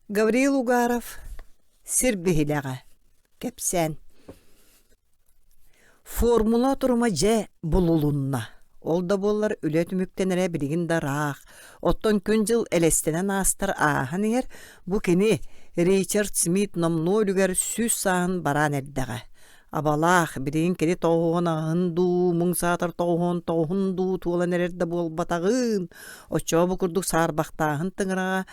Гавриил Угаров, сир бихилеға, кепсен. Формула турма же булулунна. Олда боллар үлетүмүктенере билигин дараах. Оттон күн жыл элестенен астар аахан ер, бу кини Ричард Смит номну үлүгер сүз саан баран эрдеға. Абалаах билигин кини тоғуғын ағынду, мұңсатыр тоғуғын туолан эрерде бол батағын. Очо бу курдук саарбақтағын тыңыраға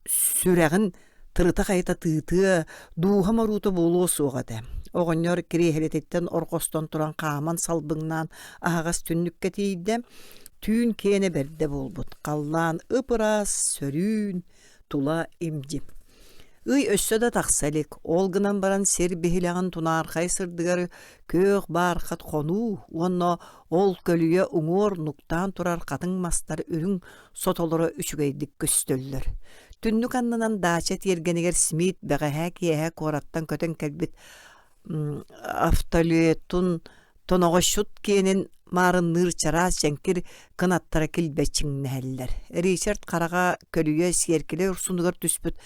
сүрәғін тырыта қайта тыты, дуға маруты болуы соғады. Оғынер керехелететтен орқостон туран қаман салбыңнан ағас түннікке тейді, түйін кені берді болбут. Қаллан ыпырас, сөрін, тула имди. Үй өссі да тақсалик, олғынан баран сер бехилағын тунар қайсырдығар көк барқат қону, онно ол көліе ұңор нуктан турар қатын мастар үрің сотолары үчігейдік көстөллөр. Түннік аннынан дачат ергенегер Смит бәғәһә киәһә кораттан көтен кәлбит автолетун тоноға шут кенен марын ныр чарас жәнкер кынаттара келбәчіңнәлләр. Ричард қараға көліе серкеле ұрсындығыр түспіт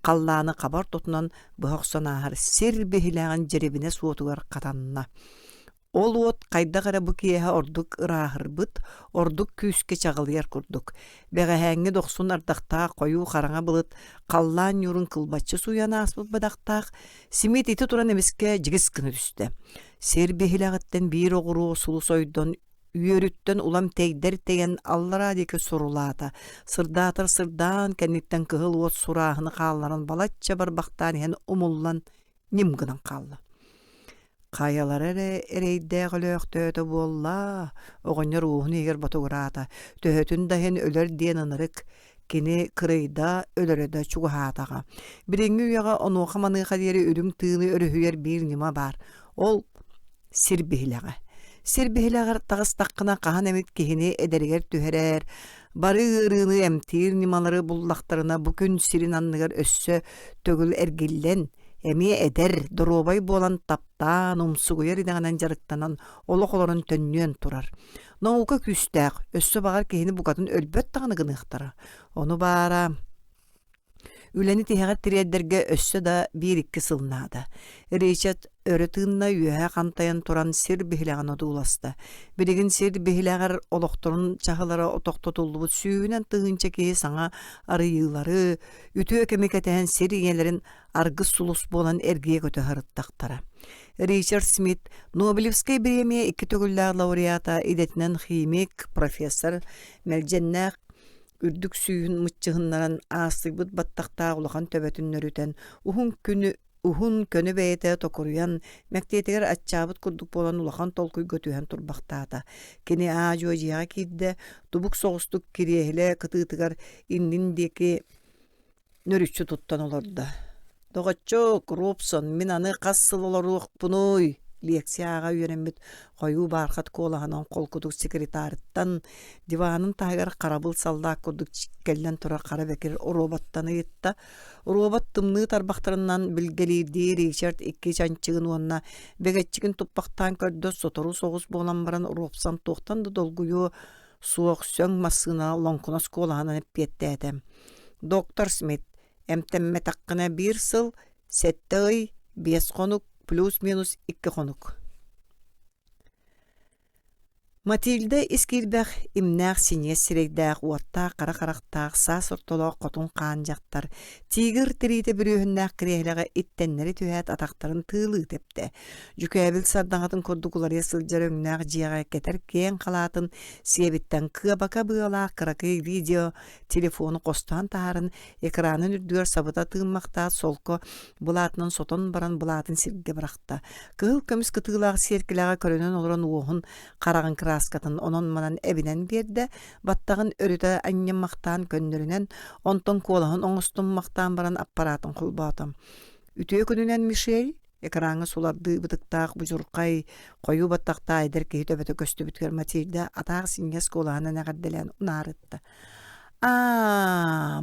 қалланы қабар тотынан бұғықсан ағыр сер бехилаған жеребіне суотуғар қатанына. Ол от қайда қара бұ киеға ордық ұрағыр бұд, ордық күйіске чағылияр күрдік. Бәғәһәңі доқсын ардақта қойу қараңа бұлыт, қаллан юрын қылбатшы суяна аспыт бадақтақ, Смит еті тұран емеске жігіс күні түсті. Сер бехилағыттен бір оғыру сұлы сойдон, үйеріттен улам тегдер теген аллара декі сұрулата. Сырдатыр сырдан кәнеттен кығыл от сұрағыны қалларын балатча барбақтан ен умуллан немгінің қалды. Қаялар әрейді ғылық төті болла, оғыныр уғын егер батуғырата. Төтін дайын өлер ден ынырық, кені кырыйда өлереді чуғатаға. Біріңі үйаға оны оқаманы қадері үрің тыылы өріхүйер бір нема бар. Ол сир бихилаға. Сир бихилағыр тағыс таққына қаған әмет кехіне әдәрігер түхерер. Бары ырыны әмтир немалары бұллақтарына бүкін сирин анныгар өссі төгіл әргеллен. Әме әдер дұробай болан таптан, умсуғыер идағанан жарықтанан олық-оларын төннен тұрар. Науқа күстәқ, өссі бағар кейіні бұқатын өлбөт тағаны ғынықтары. Оны бара үләні тихағар тиреддерге өссі да бір-екі сылнады. Ричард өрітігінна үйәе қантайын тұран сир бихилаған оды уласты. Бірігін сир бихилағар олықтырын чағылары отоқты тұлды бұд сүйінен тұғынча кейі саңа арыйылары, үті өкемекетәен сир егелерін арғы сұлыс болан әргие көті ғырыттақтары. Ричард Смит Нобелевскай премия 2 төгілләғ лауреата идетінен химик профессор Мәлженнәқ үрдік сүйін мұтчығынларын асыбыт баттақта ұлақан төбетін нөрітен Ухун көнü бәйті токуруян мәктетігер атчабыт күрдік болан ұлақан толкуй көтуян турбақтады. Кені ажуа жиға кейді тубук соғыстық кириехілі кытытығар индіндекі нөрүтчі туттан оларды. Доғатчок, Робсон, мен аны қассыл оларуық бұной. Лекцияға үйренмет қойу барқат колағанан қол күдік секретарыттан диванын тағыр қарабыл салда күдік келден тұра қара бәкер робаттаны етті. Робат тымны тарбақтарынан білгелейді Ричард 2 жанчығын онына бәгетчігін тұппақтан көрді сотору соғыз болан баран Робсан тоқтанды долгүйі суық сөң масына лонкунас колағанан әппетті әдім. Доктор Смит, әмтәмме таққына 1 сыл, 7 ай, 5 қонық, плюс-минус 2 қонық. Матильда искилбәх имнәқ сине сирейдәқ уатта қара-қарақтақ сас ұртолы қотын қан жақтар. Тигір тірейті бүріхіннәқ кіреліға иттеннері түйәт атақтарын тылы тепті. Жүкәбіл сардаңатын көрдікулар есілдер өңнәқ жиға кетер кен қалатын себеттен кыбака бұғалақ қырақы видео телефоны қостан тағарын экранын үрдігер сабыта тыңмақта солқы бұлатының сотын баран бұлатын сирге бірақта. Кығыл көміс кытығылағы серкіліға көрінен олырын оғын қарағын раскатын онон манан эбинен берді, баттағын өріті аннен мақтан көннерінен, онтон колағын оңыстын мақтан баран аппаратын құлбатым. Үтіе күнінен Мишель, экраңы суларды бұдықтақ бұжырқай, қойу баттақта айдар кейті бөті көсті бүткер Матильда атақ сингес колағына нәғадделен ұнарытты.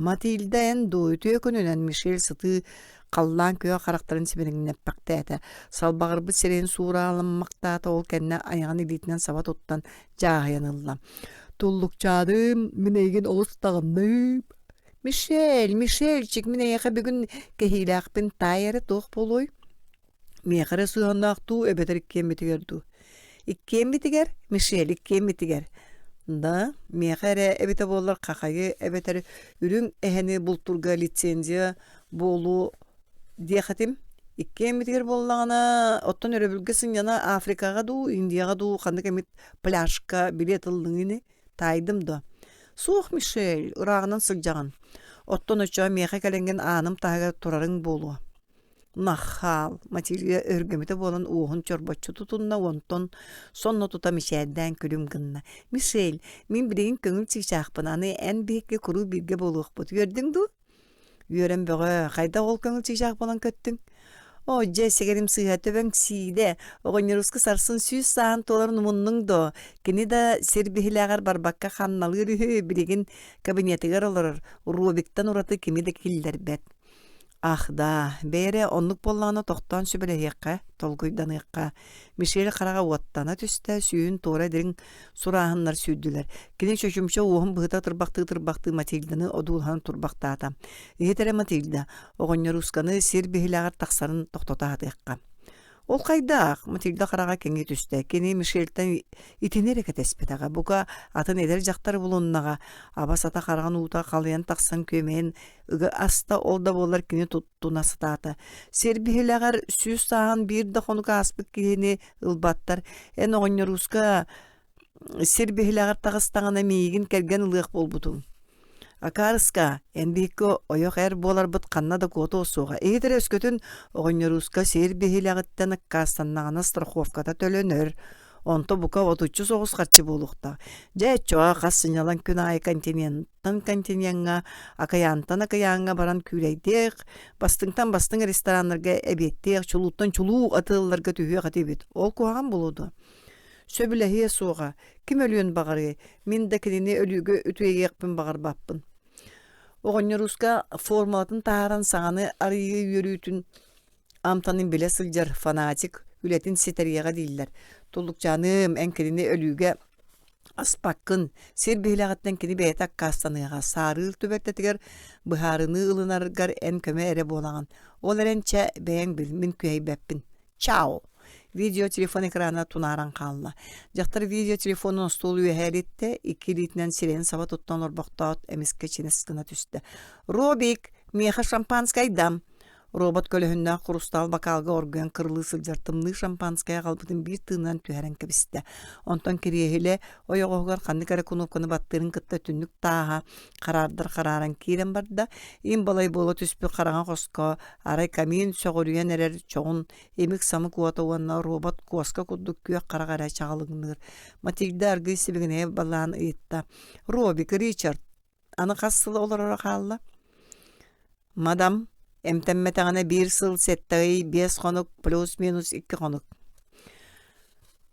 Матильда әнду үтіе күнінен Мишель сыты қаллан көе қарақтарын сібіріңін әппәқті әті. Салбағыр бұд серен суыра алынмақтаты ол кәнне аяған елетінен сабат оттан жағаянылла. Тұллық чадым, мен еген олыстағынып, Мишельчик, міне яқа бүгін кехилақпен тайыры тоқ болой. Мехары суяннақту өбетер иккембетігерду. Иккембетігер, Мишель, иккембетігер. Да, мехары эбете болар қақайы, эбетер үрін әхені бұлтурға лицензия болу дияқатым. Иккембетігер боллағына, оттан өрі бүлгесін яна Африкаға ду, Индияға ду, қанды кәмет пляшқа билет ылдыңыны тайдым да. Суық Мишель, ұрағынан сылжаған. Оттан өчі меха кәленген аным тағыға тұрарың болуы. Нахал, материя өргөмөтө болан уғын чорбачу тутунна онтон сонно тута Мишельден күлүм гынна. Мишель, мен билеген көңүл чыгачакпын, аны эн бекке куру бирге болуукпут. Көрдүң ду? Үйөрөн бөгө, кайда ол көңүл чыгачак болан көттүң? О, жесегерим сыйга төбөң сиде, оғонерускі сарсын сүйіз саан толарын умунның до. Кені да сербихилягар барбакка ханналыр билеген кабинетигер олар, Рубиктан ураты кеми де киллер бет. Ах да, бәйре онлық боллағына тоқтан сөбілі еққа, толгойдан еққа. Мишель қараға уаттана түсті, сүйін тоғыра дерін сұрағынлар сүйділер. Кені шөшімші оғын бұғыта тұрбақты Матильданы одулған тұрбақтата. Етері Матильда, оғынер ұсканы сер бейілағар тақсарын тоқтата еққа. Ол қайдақ, Матильда қараға кеңе түсті. Кені Мишельтен итенер еке теспетаға. Бұға атын едер жақтар бұлыннаға. Абас ата қараған ұута қалыян тақсан көмейін. Үгі аста олда болар кені тұттуна сытаты. Сербихилағар сүйіз саған бірді қонуға аспық кейіне ұлбаттар. Ән оғынер ұсқа сербихилағар тағыстағына мейгін кәрген ұлық бол бұтың. Акарыска, әнбейкі ойық әр болар бұт қанна да көті осуға. Егетер өскөтін оғынеруска сер бейіліғыттен қастаннағына страховката төлөнөр. Онто бұқа 33 қатшы болуқта. Жай чоға қассыналан күн ай континентан акаянтан акаянға баран күлейдек, бастыңтан бастың ресторанларға әбеттек, чулуттан чулу атылыларға түйе қатебет. Ол көған болуды. Сөбіләхе соға, кім өліен бағарғы? Мен дәкіліне өлігі үтуеге екпін бағар баппын. Оғынер ұсқа формалатын тағаран сағаны арыйы үйерүйтін амтанын біле сылжар фанатик үлетін сетерияға дейілер. Толық жаным әнкіліне өліге аспаққын, сер бейлағаттан кені бәйтак қастаныға сарыл түбәттетігер бұхарыны ылынарғар ән көмі әрі болаған. Ол әренчә бәйін біл, мен көй бәппін. Чао! Видео телефон экранына тунаран қалла. Жақтар видео телефонын стол үйәхәретті, екі литінен сирен саба тұттан орбақтауыт әмеске ченескіна түсті. Робик, меха шампанскай дам. Робот көліхінна құрустал бакалға оргуян кырлы сылжартымны шампанская қалбытын бір тыынан түйәрен кәбісті. Онтан керегілі ойоғығар қанды кәрі күніпкіні баттырын кітті түннік таға қараран кейрен барды. Ен балай болы түспі қараған қосқа арай камин соғырыян әрер чоғын емік самы куата уанна робот қосқа күддік күйек қарағарай чағалығыныр. Матильда арғы себегіне балан ұйытта. Робик, Ричард, аны қасылы олар қалла? Мадам, Эмтемметағына 1 сыл сеттағый 5 қонық плюс-минус 2 қонық.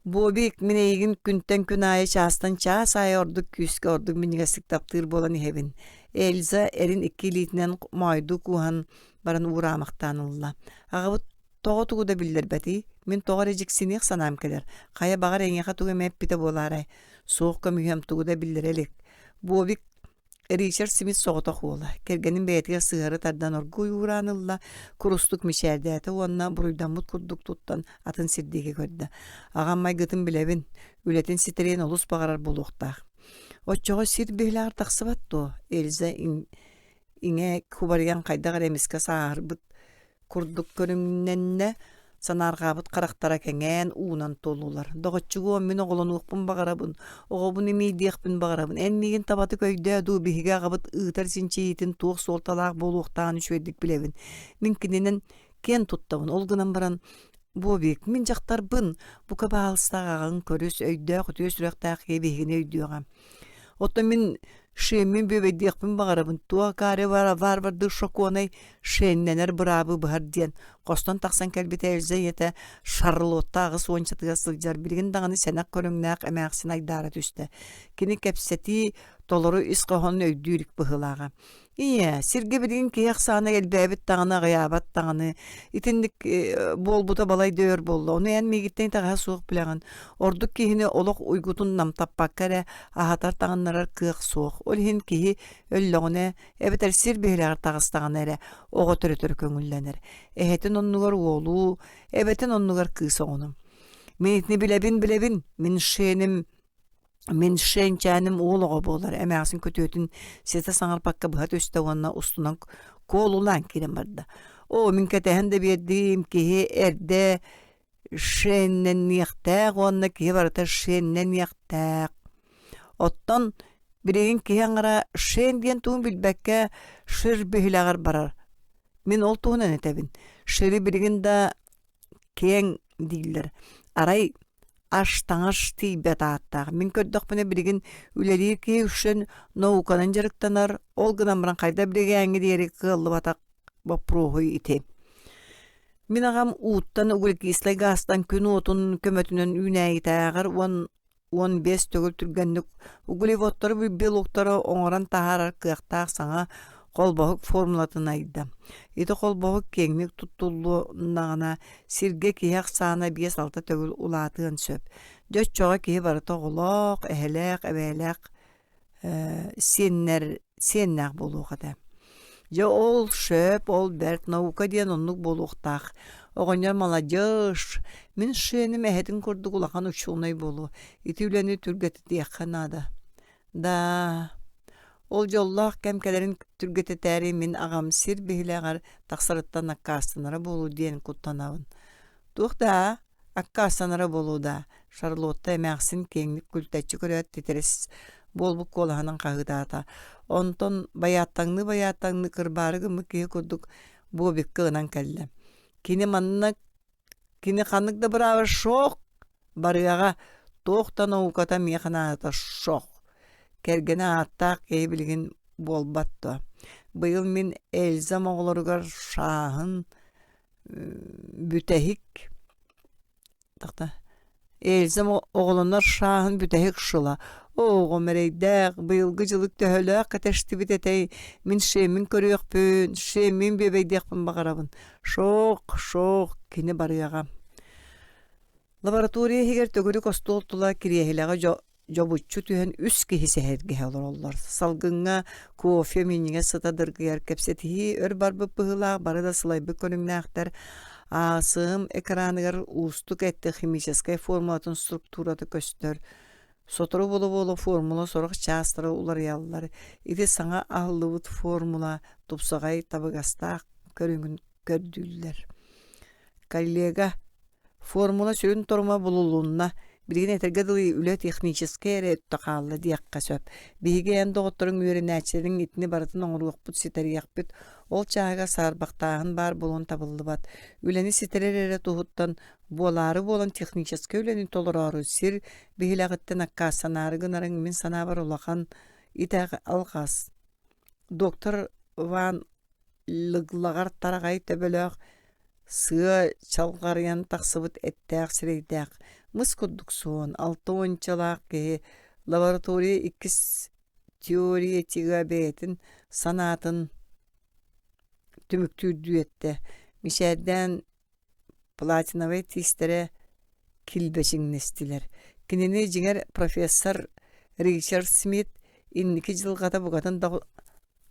Бобик, мен егін күнттен күн айы шастан час айы ордық күскі ордық меніге сықтаптыр болан ехебін. Эльза әрін 2 литінен майду кухан барын ұрамақтанылла. Ағабыт тоғы тұғыда білдер бәті, мен тоғы режіксінек санам келер. Қая бағар әңеға тұғы мәппіті боларай. Соқ көмігем тұғыда білдер әлік. Бобик Ричард Смит соғыта қуыла. Кергенін бәйтіге сығыры тардан оргуй ұранылла. Күрістік мешәрді әті онына бұруйдан мұт күрдік тұттан атын сирдеге көрді. Ағам май ғытын білебін. Үлетін ситерен олыс бағарар болуқтақ. Отчоға сир бейлағыр тақсы батту. Эльза иңе күбариян қайдағыр әмеске сағыр бұд күрдік көрімненне санарғабыт қарақтара кәңән уынан толулар. Доғытчығы мен оғылын ұқпын бағарабын, оғыбын емейдеқпін бағарабын. Әнмеген табаты көйді ду бігіге ағабыт ұғытар сенчейетін туық солталақ болуқтағын үшвердік білебін. Мен кененен кен тұттауын, олғынан баран Бобик, мен жақтар бұн, бұқа бағалыстағағын көріс өйді құты өсіріқтақ ебегіне өйдіғам. Отта мен шемен бөбейдеқпін бағарабын, туа қаре варварды шокуанай шенненер бұрабы бұғар ден. Костон тақсан кәлбете элзе ете шарлотта агыс ончатыга сылжар билген даганы сенак көрөңнәк эмәксин айдары түсті. Кини кепсети толору исқохон өйдүрик быһылага. Ие, сирге билген кияк саны элбәбит тагына гыябат таганы итинник болбута балай дөр болду. Оны эн мегиттен тага суык билеген. Ордук кихини олок уйгутун намтаппаккаре ахатар тагыннарар кык суык. Ол хин кихи өллөгүнө эбетер сир бихилер тагыстаган эре ого төрөтөр көңүлленер. Эхетин оннугар олу, эбетин оннугар кысоғыным. Минитни билебин, Мен шенчәнім олығы болар. Әмәғсін көтөтін сеті саңар пакка бұхат өсті оңына ұстынан колулан керем барды. Мен кәтәхін де бердім кеге әрді шеннен яқтақ, онына кеге барыта шеннен яқтақ. Оттан біреген кеге аңыра шен ден туын білбәкке шыр бөхілағар барар. Мен ол туынан әтәбін. Шыры біреген да кең дейлер. Арай аштаңаш тейбет аттағы. Мен көрдіқ бұны білген үлелер кей үшін науканын жарықтанар, ол гынамыран қайда білге әңгі дейері қылы батақ бапруғой ите. Мен ағам уыттан ұғыл кеслай ғастан күн отын көмөтінен үнәй тағыр, 15 төгіл түргенлік ұғылы воттары бүл оқтары оңыран тағарар қияқтақ саңа қолбағық формулатын айды. Еді қолбағық кеңмек тұттулуынағына сирге кияқ сағына 5-6 төгіл ұлатығын сөп. Дөт жоға кей барыта ғылақ, әхеләқ, әбәләқ, сеннәқ болуғады. Жа ол шөп, ол бәрт наука ден онлық болуқтақ. Оғанер маладжыш, мен шенім әхетін көрдік ұлақан ұшуынай болу. Ити үләні түргеті дейқанады. Да... Ол жоллақ кәмкәлерін түргеті тәрі мен ағам сир бейіліғар тақсарыттан аққастынары болу дейін құттанауын. Тұқта аққастынары болу да Шарлотта әмәқсін кеңлік күлтәтчі көрет тетерес болбук колағанын қағыдата. Онтон баяттаңны кырбарығы мүкеге көрдік бобек кығынан кәлі. Кені қанық да бір авыр шоқ барыяға тоқтан оғуката меқанағата шоқ. Кергені аттақ кей білген болбатты. Бұйыл мен әлзам оғылырғар шағын бүтәхік. Әлзам оғылынар шағын бүтәхік шыла. Оғы мәрейдәқ, бұйылғы жылық төхілі қаташты бітетей. Мен шемін көріяқ бөн, шемін бебейдеқпін бағарабын. Шоқ, кені барыяға. Лаборатория хегер төгілі костол тұла кириехіліға жобучу түйен үс кехисе херге олар. Салгынға кофе меніңе сытадыргияр кепсетихи өр барбы пыхылақ, бары да сылайбы көніңнәқтер асым экраныгар устук әтті химическай формулатын структураты көстер. Сотыру болу формула сорық частыры улар яллар. Иде саңа ағылывыт формула тупсағай табығастақ көріңін көрдүллер. Коллега формула сүрін торма болулуынна Билген этергедылы үле технический эре өттақаллы диякка сөп. Биге энди оттырың үйренәчерин итini барытын оңырлық бұт ситер яқпыт. Ол чаға сарбақтағын бар болон табылды бат. Үлені ситерер эре тухуттан болары болон технический үлені толырары сир бигилағыттен аққасанары гынарың мен сана бар олақан итәғ алғас. Доктор Ван лыглагар тарағай төбөлөк сыа чалгарыян тақсыбыт әттәқ сірейдәқ. Мыс күрдік соң, 6 ончалақ ке лаборатория 2 теория тиға бәйтін санатын түміктүрді етті. Мишәрден платиновай тистере килбешіңнестілер. Кенені жеңер профессор Ричард Смит 2 жылғата бұғатын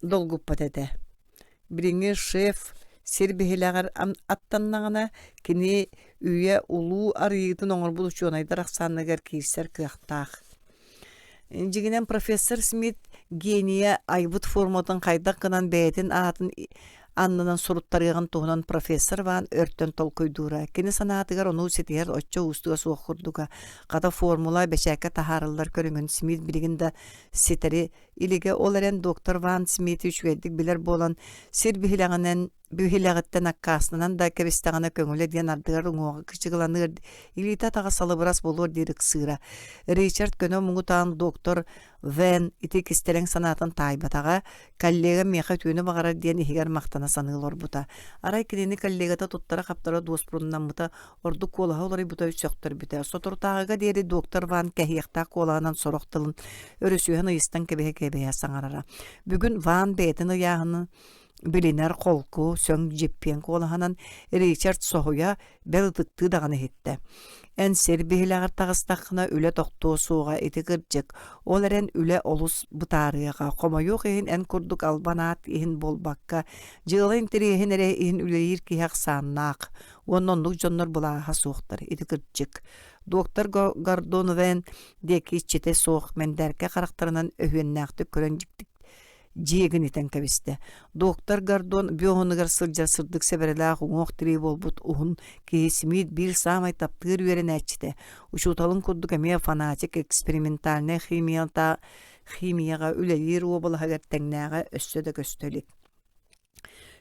долгуппат әді. Біріңе шеф сербихилағар аттаннағына кені үйе улу арыйытын оңыр бұлышуын айдар ақсанығар кейсер кіқтақ. Жегінен профессор Смит гения айбыт форматын қайдақ қынан бәйтін атын аннынан сұруттарыған туғынан профессор ван өрттен тол көйдура. Кені санатығар оны сетігер отча ұстыға суық құрдуға. Қада формула бәшәкке тахарылдар көріңін Смит білігінде сетері иліге оларен доктор Ван Смит үшведік білер болан сербихилағынан Bühilagıttan akkasынан da kebistagana köngüle diyen ardıgar uŋuoga kıçıgılanır ilita taga salıbıras bolor dirik sığıra. Richard Könö muğutan doktor Van iti kisteleŋ sanatın taybataga kallega meha tüyünü bagara diyen ihiger maktana sanıılor buta. Aray kilini kallegata tuttara kaptara dos burundan buta ordu kolaha olary buta ütsöktür bite. Soturtağıga diyeri doktor Van kehiyekta kolağынан soroqtılın örüsüyen ıyıstan kebehe saŋarara. Bugün Van beytini yağını biliner kolku söň jippiyen kolahanan Richard sohuya beldıktı dağını hitte. En serbihilagar tağıstakına üle toktuğu suğa eti gırcık. Olaren üle olus butarıyaga. Koma yok ehin en kurduk albanat ehin bolbakka. Jığıla interi ehin ere ehin üleyir ki haq sannaq. Ononluk jonlar bulaha soğuktar eti gırcık. Doktor Gardonoven deki çete soğuk menderke karakterinin öhüennäkti körönjiktik jiegin iten kebiste. Doktor Gardon biohonugar sırjar sırdık seberelaa huŋoq diri bolbut uhun kesimit bir samay taptığır üeren äçte. Uşutalın kudduk emeye fanatik eksperimentalne himiyaga ülelir obal hagerteŋnäge össöde köstölik.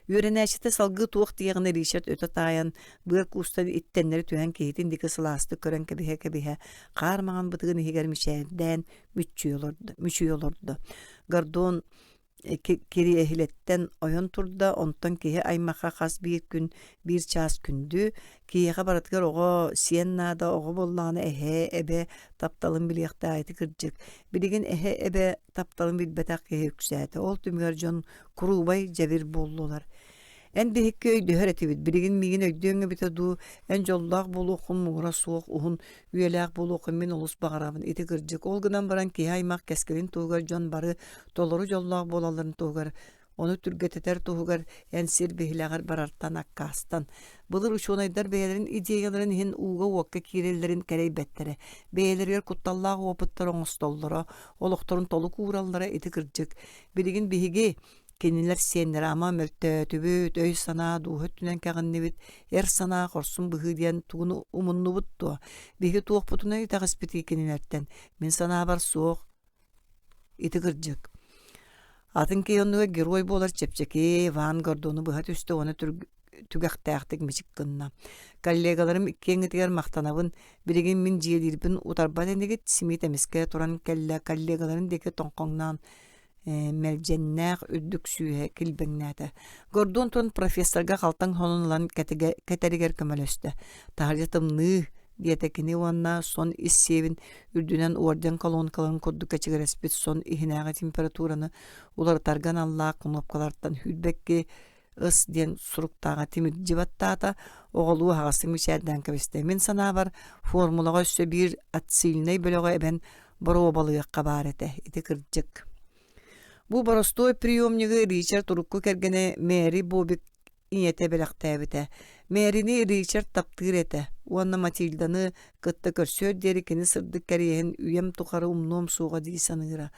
Ürenäçte salgı tuğuk diýegine Richard öte taýan bir kustan ittenleri tühen kehitin diki sılasty kören kebihe qarmagan bıtıgın higermişerden müçüýolurdu. Gardon keri ehiletten oyon turda ondan kehe aymaka has bir gün bir ças kündü kiyehe baratgar ogo Sienna'da ogo bollağına ehe ebe taptalın biliyakta ayeti kırcık biligin ehe ebe taptalın bilbetak kehe yükseldi ol tümger jon kurubay cevir bollular. En behikki öydü höretibit. Biligin migin öydüğüne bite du en jollaq bolu okun muğra soğuk uhun üyelaq bolu okun min olus bağırabın iti kırcık. Olgıdan baran ki haymak keskelin tuğgar jon barı doloru jollaq bolaların tuğgar. Onu türgeteter tuğgar en sir behilagar barartan akkastan. Bılır uçunaydar beylerin ideyaların hin uğga uakka kirelerin kereybettere. Beyler kuttallaq oputtar oňustollara, oluktorun toluk uğrallara iti kırcık. Biligin bihigi keniler siyenler ama mörtötübüt, öy sana, duhöttünen kağınnebit, sana korsun bıhı diyen tuğunu umunnu buttu. Bihi tuğuk butuna ita gıspiti kenilerden. Min sana haber soğuk, iti kırcık. Atın ki onluğa giroy bolar çepçeki, Van Gordonu bıhat üstü onu tügäktääktik miçik gınna. Kollegalarım ikkeňitiger maktanabın, birigin min jiýelirpin utarbat endigit simit emiske turan kollegaların deki toňkoňnan meljennäq üddük süýhe kilbeňnäte. Gordon ton professorga haltaň honunlan keteriger kömelöste. Taharjatymny diyetekini onna son issebin ürdünen orden kolonkaların koddu keçiger espit son ihinäge temperaturany ular targan Allah knopkalardan hüdbekki ыс diyen suruktağa timid jibattata oğulu hagasyn miçerden kebiste. Min sana bar formulaga üstü bir atsilney bölege ben barobalyga kabarete iti kırjık. Bu borostoy priyomnigi Richard urukku kergene Mary Bobik iňete belektäbite. Maryni Richard taptyr ete. Onna Matildany gıtta körsöd derikini sırdyk keriyen üyem tukary umnum suga diýsanyra.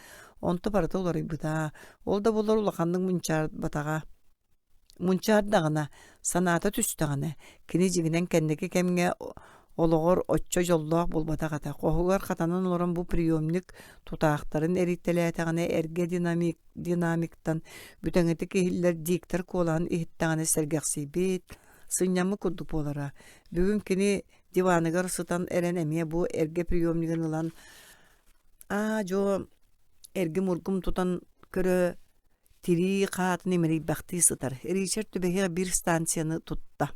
Onta barata olary buda. Olda bolar ulakanyň munçar dagana sanata tüstagana kini jiginen kendeki kemge ologor otço jollaq bolbatagata. Qohugar katanan olaran bu priyomnik tutaqtarın eritteletagana erge dinamiktan büteňeti kehiller diktir kolan ihittagana sergeksibit synyamy kudduk bolara. Bugün kini divanygar sıtan eren emiye bu erge priyomnigin olan jo erge murgum tutan körö tiri qatny meri bakti sıtar. Richard tübehe bir stansiýany tutta.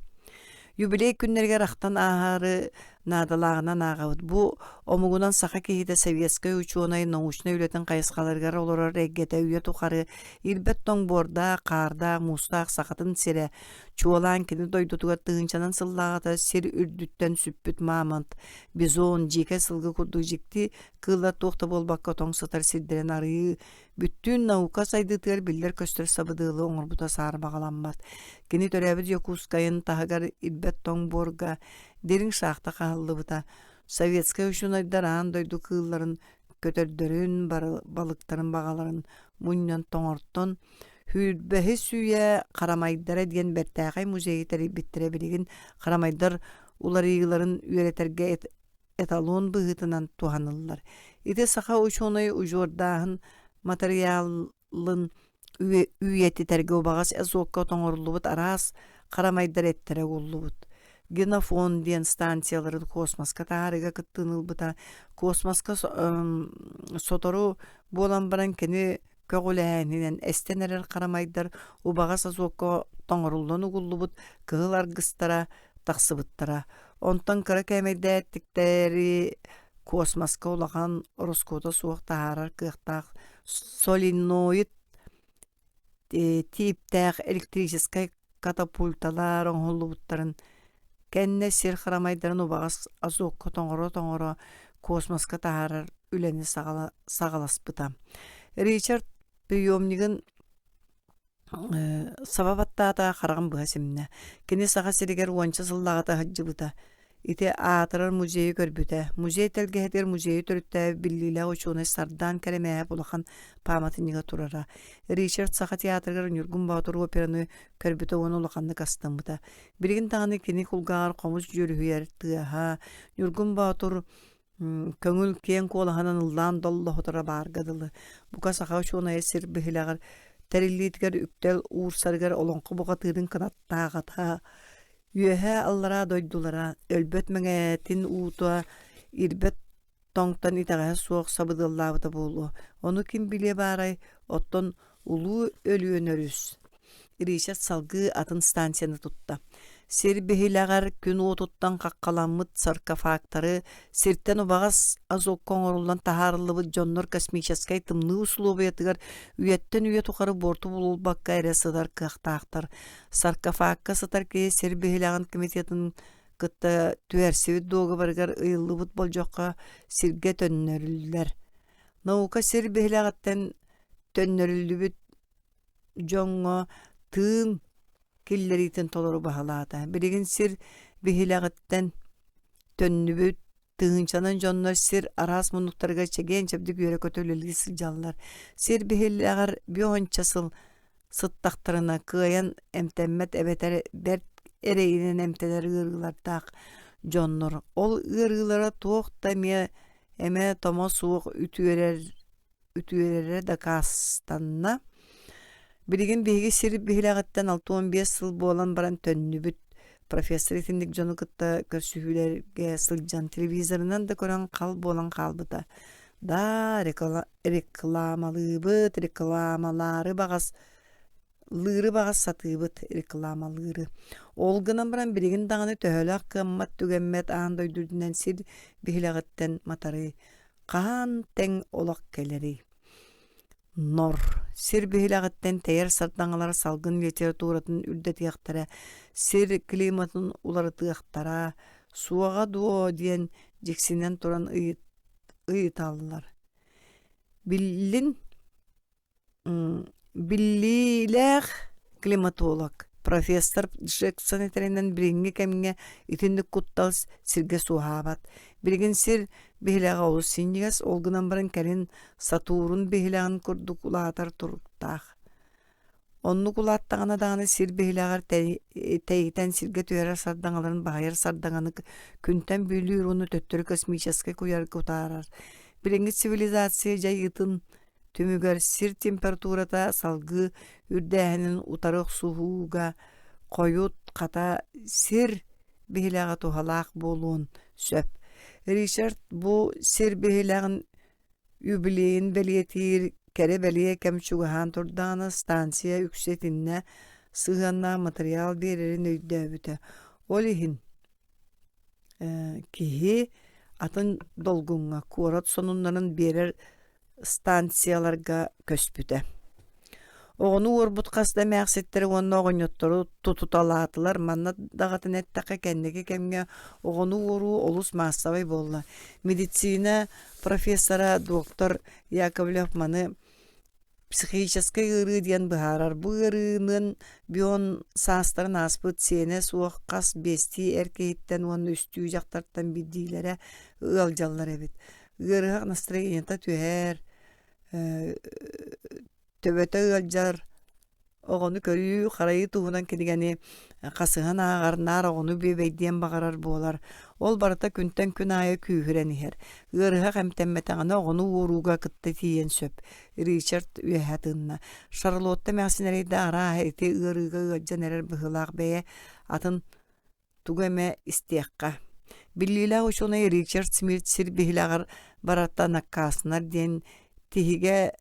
Юбилей күннерге рахтан ахары надалағына нағауд. Бу омугунан сақа кейді советская ученый научный үлетін қайысқаларғар олар реггеті үйе тұқары илбет тоң борда, қарда, мустақ, сақатын сере чуалан кені дойдутуға тығынчанан сыллағата сер үрдіттен сүппіт мамант бизон жеке сылғы күрді жекті кылар тоқты болбаққа тоң сытар сирдерен арыйы бүттүн наука сайдытыр билдер көстер сабыдылы оңырбута сары бағаламбат. Кені төрәбіт Якутскайын тағығар илбет тоң борга Дерин шахта қалды бұта. Советская үшінайдар аң дойду кылларын, көтердерін, балықтарын бағаларын мұннан тоңырттон, хүлбәхі сүйе қарамайдара деген бәртәғай музейетері біттіре білеген қарамайдар уларыйларын үйретерге эталон бұғытынан туғанылар. Ите сақа үшінай ұжордағын материалын üyeti terge obağas azokka toңорулубут aras karamайдар ettere уллубут. Генофон диэн станцияларын космоска таарыга кыттыынылбыта. Космоска сотору болан баран кени көгүлээнинен эстенерер карамайдар убагас азокко тоңоруллан угуллубут кыыл аргыстара тахсыбыттара. Онтан кыра кэмэйдээттиктери космоска улаган роскота суох таарар кыахтаах солиноид типтэх электрической катапульталар оңоллубуттарын кэнне сир харамайдарын убагас азокко тоңоро космоска таарар үлени сагаласпыта. Ричард приемнигин сабабаттаата хараган быасимне. Кини сага сиригер уанча сыллагата хаджыбыта. Ите аатырар музейі көрбүтэ. Музей телгехетер музейі төрүттэ биллилэ очуны сардан керемээ булахан паматынига турара. Ричард сага театргар Нюргун Баатыр операны көрбүтэ оны улаханны кастымбыта. Биригин тағаны кини кулгар комуз жүрүхүйер тыаха. Нюргун Баатыр көңүл кен колаханан ыллаан долло хотора баргадылы. Бука сага очуны эсир бихилагар териллитгер үктел уурсаргар олонқы буга тыырын кынаттаагата. Үйөһө аллара дойдулара, өлбөт мәңәтин уутуа, ирбет тоңтан итаға суық сабыдыллабыта болу. Оны ким биле барай, оттон улуу өлүөнөрүс. Ричард салгы атын станцияны тутта. Сир бихилағар күн отуттан қаққаламыт саркофагтары, сирттен убағас азок коңорулдан тахарылыбыт жоннор космическай тымны услубы етігер үйеттен үйет уқары борту булул баққа әрі сыдар кықтақтар. Саркофагка сытар кей сир бихилағын комитетін кытта түәрсевит доғы баргар ыйылыбыт бол жоққа сирге төннөрілдер. Наука сир бихилағаттен төннөрілдібіт жоңға тыын киллеритен толору бахалаата. Билигин сир бихилағыттен төннүбүт тыгынчанан жоннор сир арас мунуктарга чеген чебди күйөрө көтөлөлү сылжаллар. Сир бихилағар биончасыл сыттактарына кыян эмтеммет эбетер берт эрейинен эмтелер ыргылартаак жоннор. Ол ыргылара туокта эме томо суок үтүөрер да кастанна. Билигин биһиги сир бихилағыттан 6-15 сыл болан баран төннүбүт профессор итиндик жону кытта көрсүхүлерге сылжан телевизорунан да көрөн кал болан калбыта. Да рекламалары багас сатыбыт рекламалары. Ол гынан баран билигин даганы төһөлөк кыммат түгеммет аан дойдурдунан сир бихилағыттан матары каан тең олак келери. Нор. Сир бихилағыттен тәйер сардаңалар салгын литературатын үрдетияқтара, сир климатын уларытыяқтара, суаға дуо диен жексинен туран ыйыталылар. Биллилэх климатолог. Профессор Джексон етеринен бірінгі кәмінге итіндік құттал сирге суғабат. Білген сир бихилаға олу синегес, олгынан баран кәрін Сатурн бихилағын күрдік улатар тұрықтақ. Онны кулаттағана дағаны сир бихилағар тәйітен сирге түйерер сардаңаларын бағайыр сардаңаны күнтен бөлі ұруны төттірі космическай көйер көтарар. Білінгі цивилизация жайытын түмігер сир температурата салгы үрдәһінің утарық суғуға қойут қата сир бихилаға тухалақ болуын сөп. Ричард бу сир бихилағын юбилейін бәлиетир кәрі бәлие кәмчуғахан тұрдағаны станция үксетінне сығанна материал берерін өйдөбіті. Ол ихин кихи атын долгунға куарат сонунларын берер станцияларга көспүтэ. Оғыны орбут қасда мәқсеттері оны оғынеттері тұтуталатылар. Манна дағатын әттақы кәндегі кәмге оғыны ору олыс массавай болла. Медицина профессора доктор Яковлев маны психическай ыры ден бұхарар. Бұл ырының бион састарын аспыт сене суық қас бести әркейттен оны үстүй жақтартан биддейлері ұлжалар әбет. Ырыға настроенията түхер төбөтө ылжар Оҕону көрүү харайы туһунан килигени хасыһан ааҕарнаар оҕону бебейдиэн баҕарар буолар. Ол барыта күнтэн күн аайы күүһүрэн иһэр. Ыарыһа хэмтэммэтэҕинэ оҕону уоруга кытта тиийэн сөп. Ричард үөһэ тыынна. Шарлотта мэхсинэрэйдэ араа ити ыарыга ыаджан эрэр быһылаах бэйэ атын тугу эмэ истиэхха. Биллилээх учуунай Ричард Смит сир биһилэҕэр барата наккааснар диэн тиһиги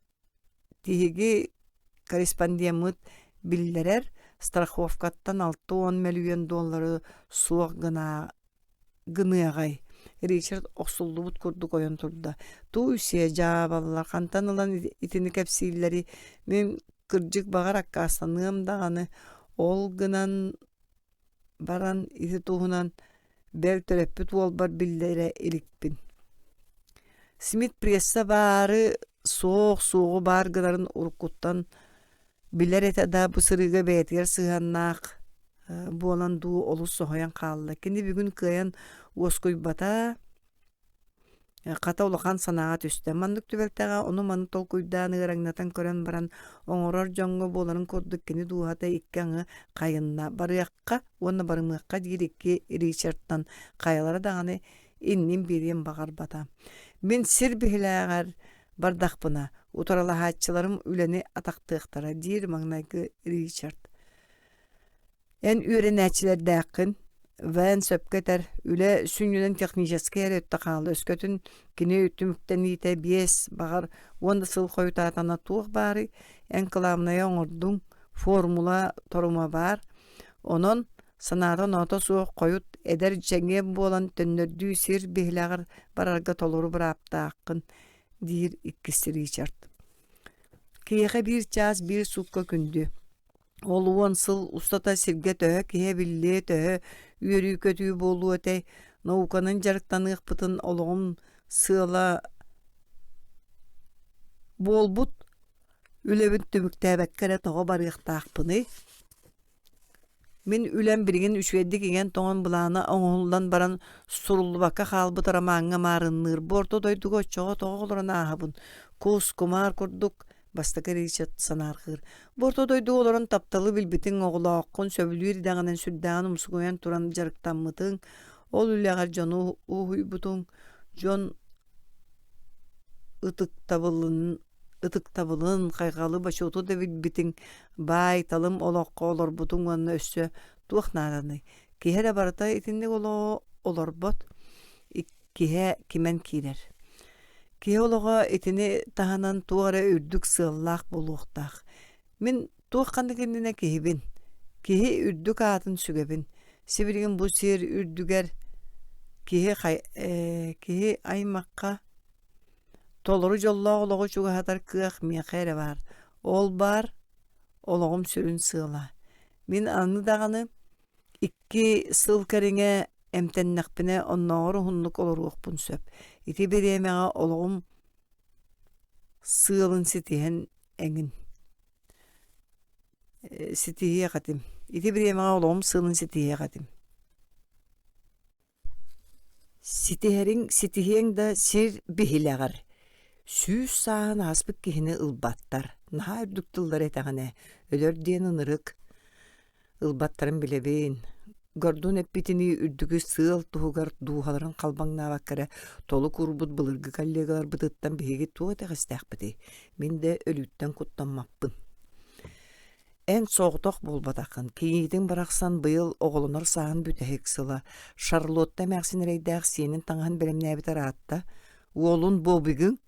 корреспондиемыт биллерер страховкаттан $6-10 миллион суох гыныагай. Ричард оксуллубут курдук ойон турда. Туу үсие жаабаллар хантан ылан итини кепсииллери мен кырдьык багар аккаастаныам даганы ол гынан баран ити туһунан бэл төрөппүт уолбар биллере иликпин. Смит пресса баары суогу бар гынарын уруккуттан билер эте да бу сырыга бээтигер сыһаннаах буолан дуу олус соһоян хаалла. Кини бүгүн кыайан уоскуйбата ката улахан санаага түстэ. Мандык түбэлтэҕэ ону маны толкуйдаан ыараңнатан көрөн баран оҥорор жоҥҥо буоларын курдук кини дуухата икки аҥы хайынна. Барыакка уонна барымыакка диир икки Ричардтан хайалара даҕаны иннин бириэн баҕарбата. Мен сир биһилээҕэр бардахпына. Утаралаһааччыларым үлэни атактыахтара диир маҥнайгы Ричард. Эн үөрэнээчилэрдээххин вэн сөпкетер үлэ сүннүнэн технический эрөттө хаалы өскөтүн кини үттүмүктен иите биэс багар уонда сыл хойутаатана туох баары эн кыламная оҥордуң формула торума бар. Онон санаатын ото суох койут эдер жеңе буолан төннөрдүү сир биһилээҕэр барарга толору бырааптааххын диир иккиси Ричард. Киэхэ биир час биир сутка күндү. Ол уон сыл устата сирге төһө киһэ биллээ төһө үөрүү көтүү буолуу этэй науканын жарыктаныахпытын олоҕум сыала буолбут үлэбин түмүктээбэккэрэ тоҕо барыахтаахпыны. Мен үлэн биригин үчүэддик иген тоҕон былаана оҥоһуллан баран суруллубакка хаалбыт арамааҥҥа маарынныыр борто дойдуга оччоҕо тоҕо олорон ааһабын. Кус кумаар курдук бастакы Ричард санааргыр. Борто дойду олорон тапталы билбитин оҕулааххун сөбүлүүр даҕанан сүрдээн умсугуян туран жарыктаммытын ол үлэҕэр дьону уһуйбутуң дьон ытыктабылын хайгалы бачууту да билбитиң бай талым олоққа олорбутуң уонна өссө туохнаараны. Киһэ да барыта итинник олорбот киһэ кимен киирер. Киһэ олоҕо итини таһанан туора үрдүк сыаллаах болуохтаах. Мен туохханны киннине киһибин. Киһи үрдүк аатын сүгэбин. Сибиригин бу сир үрдүгер киһи аймакка толору жоллоо олоҕу чугаһатар кыах миэхээре бар. Ол бар олоҕум сүрүн сыала. Мен аны даҕаны икки сыл кэриҥэ эмтеннэхпине онноҕор хуннук олоруохпун сөп. Ити бириэмэҕэ олоҕум сыалын ситиһэн эҥин. Ситиһиэ хатым. Ити бириэмэҕэ олоҕум сыалын ситиһиэ хатым. Ситиһиэң да сир биһилэҕэр. Сүүс сааһын ааспык киһини ылбаттар. Наһаа үрдүк тыллар этэҕинэ. Өлөр диэн ынырык. Ылбаттарын билебин. Гордун эппитини үрдүгү сыал туһугар дууһаларын халбаңнаабаккара толук урбут былыргы коллегалар бытыттан биһиги туo тэҕистээхпити. Мен де өлүүттэн куттаммаппын. Эн соҕутох болбатахын. Киңиитиң барахсан быйыл оҕолунар сааһын бүтэһик сыла. Шарлотта мэхсинэрэйдээх сиэнин таҥаһын белемнээбитэр аатта. Уолун бобигин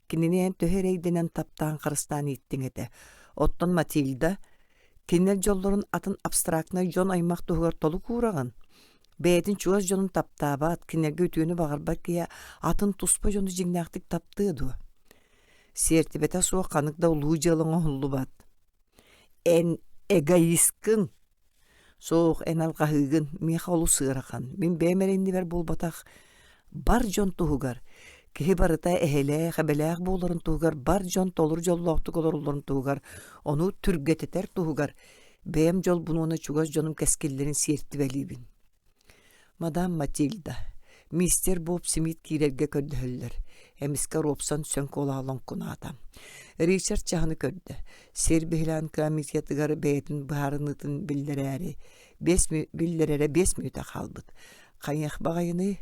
кининен төһөрейденен таптаан харыстаан иттиңете. Оттон Матильда кинер жоллорун атын абстрактна жон аймак туһугар толу куураган. Бээтин чугас жонун таптаабаат кинерге үтүүнү багарбак кия атын туспа жону жиңнаактык таптыыду. Сертибете суох каныкда улуу жылыңа хуллубат. Эн эгоисткын соох эн алгаһыгын миха олу сыарахан. Мен бэмеринни бер болбатах бар жон туһугар. Киһи барыта эһэлээх, эбэлээх буоларын туһугар, бар жон толур жоллоохтук олорулларын туһугар, ону түргететер туһугар. Бэм жол бунуона чугас жонун кэскиллерин сиэртибэлибин. Мадам Матильда, мистер Боб Смит киирерге көрдөһөллөр. Emiske Robson sönk olalon kunata. Richard çahını kördü. Serbihilan komitetigar beytin baharınıtın bildireri. Bildirere 5 minüte kalbıt. Kanyak bağayını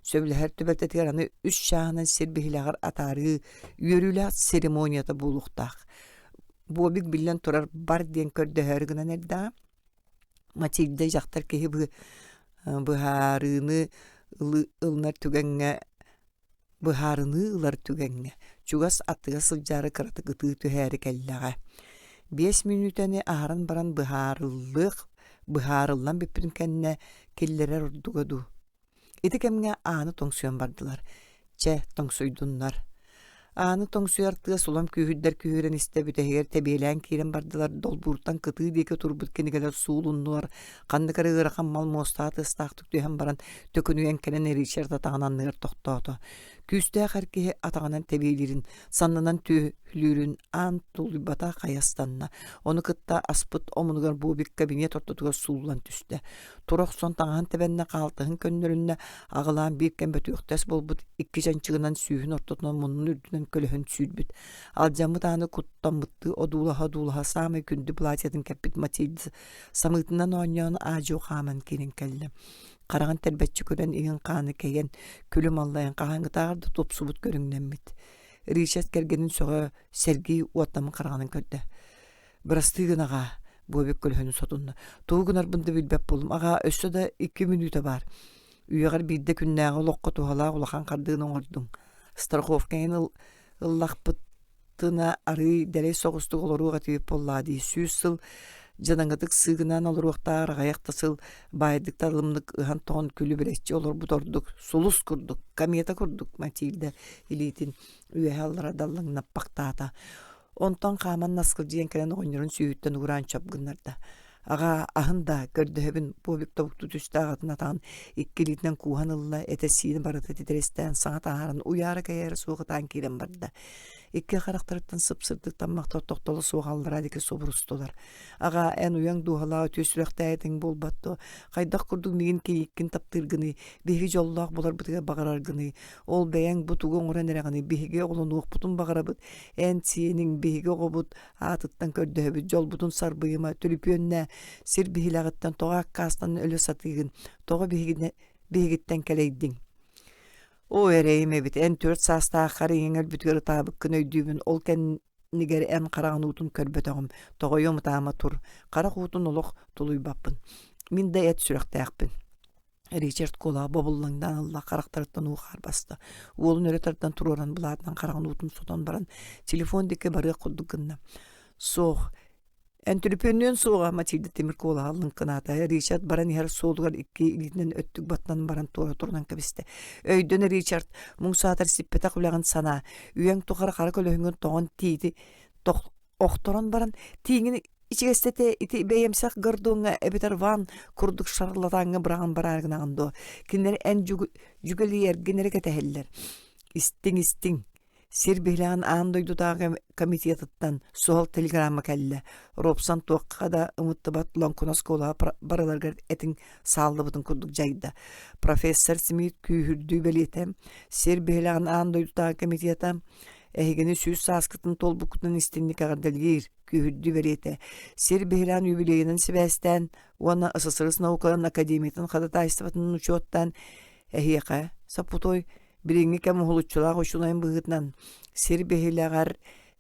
söbüleher tübeltetigaranı 3 şahının serbihilagar atarı yörülat seremoniyata buluqtaq. Bu big billen turar bar diyen kördü hergina nerda. Matilde jaktar kehi buharını ılnar tügenge buharını ılar tügenge. Çugas atıga sıljarı kıratı gıtı tüheri kellağa. 5 minüteni aharan baran buharıllan bipirin kendine kellere ordugodu. Iti kemge anı tonksiyon bardılar. Tongsuydunlar. Anı tongsuyartıga sulam kühüdder kühüren istebüteher tebeylän kiren bardılar. Dolburtan kıtığı deke turbut kenigeler suulundular. Kandıkarı ırakan mal mostatı ıstaqtık tühen baran tökünüyen kenen Richard atağınanlıgar toqtoğdu. Küstüğe karkihe atağınan tebeylerin, sanlanan tühlürün an tulubata kayastanna. Onu kıtta aspıt omunugar bubik kabinet ortadıgar suulan tüste. Turok son tağın tebenne qaltığın könnörünne ağılan bir kembet öktes bolbut iki jançığından süyün ortadan munun ürdünen kölühün süydbüt. Alcamı dağını kuttan mıttı o dulaha sami kündü platyadın kepit matildi. Samıtından oynayağını ağacı oqaman kenin kelle. Qarağın terbetçi kören iğin qanı keyen külüm allayan qağangı tağırdı topsubut görüngnenmit. Richard kergenin soğa Sergey uatlamın qarağının kördü. Birastığın ağa, bu öbek kölhünün sotunna. Tuğugunar bunda bilbep bolum. Ağa össö da 2 minüte var. Üyegar bidde künnäği loqqa tuhala ulaqan qardığını oğurdun. Starkovkayn ıllaqpıttına arı dere soğustuk oloruğa tüyüp bolladı. 100 yıl janangadık sığınan olur oqtar ayaqtasıl baydık tarılımlık ıhan toğun külü bireççi olur budorduk sulus kurduk kamiyata kurduk Matilde ilitin üyehallara dallın nappaqtata ondan qaman nasqıl jiyen kelen oynurun süyütten uğran çapgınlarda ağa ahında gördühebin bu bik tavuktu tüste ağatına tağın ikkilitten kuhanılla etesini barıda titresten sağa tağarın uyarı kayarı soğutan kiren barda. İki karakteritten sıpsırdıktan maqtar toqtolu soğaldıradaki soburustolar. Ağa en uyan duhala ötüsüreqtayetин bolbatto. Qaydaq kurduk migin keyikkin taptırgını, bihi jollaq bolar bitiga bağarargını. Ol beyan butugun oranaragını, bihige olun uqbutun bağarabıt. En siyinin bihige oqubut, atıttan kördöhebit, jol butun sarbıyıma, tülüpyönne, sir bihilagıttan toğa kastan ölü satıgın, toğa bihigitten keleydin. O ereyime bit en 4 sasta qarı yengel bütgörü tabık künöydübün ol niger en qarağın utun körbötağım toğuyum tağıma tur qaraq utun oluq tuluybapпын min de et sürüqtayaqpын Richard kola bobullangdan Allah qaraqtarıttan uğar bastı oğlun öre tarıttan tur oran bulatdan qarağın utun sotan baran telefon deke barıya kuddukınna soğ Entülüpönnön soğa Matilde temir kola alın kınata. Richard baran her soğulugar iki ilinden öttük batnan baran tora turnan kabiste. Öydöne Richard mungsatar sippeta kulağın sana. Üyen toqara qara kölöhüngün toğun tiydi. Oqtoran baran tiyingini içigestete iti beyemsak gırduğuna ebeter van kurduk şarlatağını bırağın barargınağında. Kinleri en jügeli yer genere keteheller. İsting. Serbihilan andoydu dağı komitetinden sual telegramma kelle. Robson toqqa da ımıttıbat lonkunas kola baralargar etin sağlı butun kurduk jayda. Professor Smith kühürdü beliyetem. Serbihilan andoydu dağı komitetem. Ehgeni süs saskıtın tolbukutun istinlik ağırdalir kühürdü beliyete. Serbihilan yübileyinin sibesten ona ısısırız naukaların akademiyetin qadata istifatının uçuottan ehiyaka saputoy biringi kem hulutçular hoşulayın bıgıtnan Serbihilagar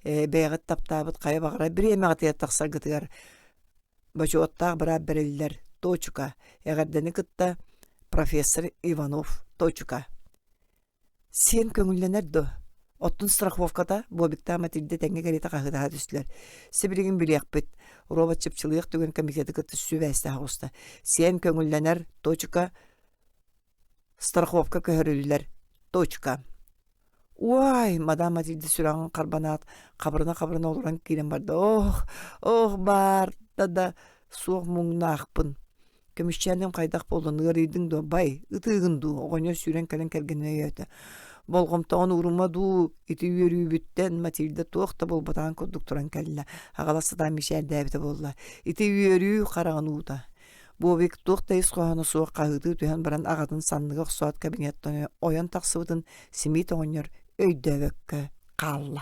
beygat taptabıt kaya bağıra bir emeğat yattaqsar gıtıgar başı bıra bereliler Toçuka eğerdeni kıtta Professor Ivanov Toçuka sen köngüllenerdi Ottun strahvovkada bobikta Matilde tenge garita qahıda düştüler. Sibirigin biliyaqbet robot çıpçılıyıq tügün komiteti kıtı süveste hausta. Sen köngüllener Toçuka strahvovka köhörülüler Toçka. Vay, Madame Matilde sürağın karbanat, kabrına oluran kiren barda. Oh, bar, da soğuk muğna akpın. Kömüşçendim qaydaq boldu, nığırıydın da, bay, ıtığın du, oğanya süren kalen kergenine yöte. Bolğumta onu urumadu, iti yürüyü bütten Matilde toğda bolbatan koduk turan kelle. Ağalası da Michel David'e bolla. Iti yürüyü qarağın uğda. Bu bek toqta isqoğunu soğuk qahıdı tühen baran ağadın sanlığı suat kabinettan oyan taqsıbıdın Smith oynyor öýdebekke kalla.